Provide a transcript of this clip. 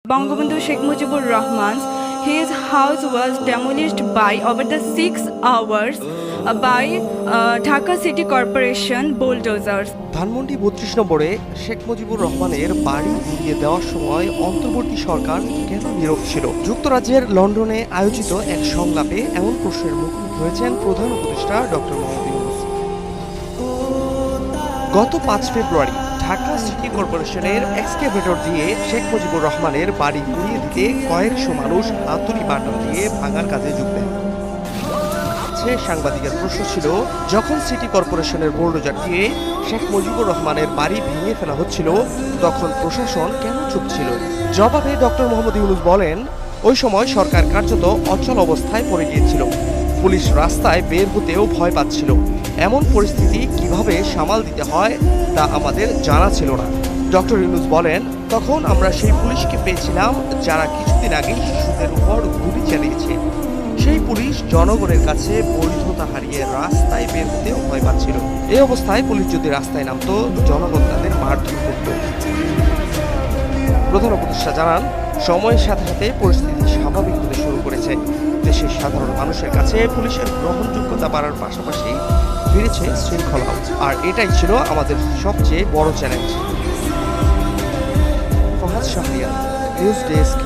Bangabandhu Sheikh Mujibur Rahman's his house was demolished by over the 6 hours by Dhaka City Corporation bulldozers. Dhanmondi ৩২ নম্বরে শেখ মুজিবুর রহমানের বাড়ি ঘুরিয়ে দেওয়ার সময় অন্তর্বর্তী সরকার কেন নীরব ছিল? যুক্তরাজ্যের লন্ডনে আয়োজিত এক সংলাপে এমন প্রশ্নের মুখোমুখি হয়েছেন প্রধান উপদেষ্টা ডক্টর মোহাম্মদ ইউনূস। গত ৫ ফেব্রুয়ারি ঢাকা সিটি কর্পোরেশনের এক্সকেভেটর দিয়ে শেখ মুজিবুর রহমানের বাড়ি ঘুরিয়ে দিতে কয়েকশো মানুষ হাতুড়ি বাটন দিয়ে ভাঙার কাজে যোগ দেন। সাংবাদিকের প্রশ্ন ছিল, যখন সিটি কর্পোরেশনের বুলডোজার দিয়ে শেখ মুজিবুর রহমানের বাড়ি ভেঙে ফেলা হচ্ছিল তখন প্রশাসন কেন চুপ ছিল? জবাবে ডক্টর মোহাম্মদ ইউনূস বলেন, ওই সময় সরকার কার্যত অচল অবস্থায় পড়ে গিয়েছিল। পুলিশ রাস্তায় বের হতেও ভয় পাচ্ছিল। এমন পরিস্থিতি কিভাবে সামাল দিতে হয় তা আমাদের জানা ছিল না। ডক্টর ইউনূস বলেন, তখন আমরা সেই পুলিশকে পেয়েছিলাম যারা কিছুদিন আগে শিশুদের উপর গুলি চালিয়েছে। সেই পুলিশ জনগণের কাছে বৈধতা হারিয়ে রাস্তায় বের হতেও ভয় পাচ্ছিল। এই অবস্থায় পুলিশ যদি রাস্তায় নামতো, জনগণ তাদের মারধর করত। প্রধান উপদেষ্টা জানান, সময়ের সাথে সাথে পরিস্থিতি স্বাভাবিক হতে শুরু করেছে। দেশের সাধারণ মানুষের কাছে পুলিশের গ্রহণযোগ্যতা বাড়ার পাশাপাশি ফিরেছে শৃঙ্খলাও। আর এটাই ছিল আমাদের সবচেয়ে বড় challenge. Fahad Shahriar, news desk.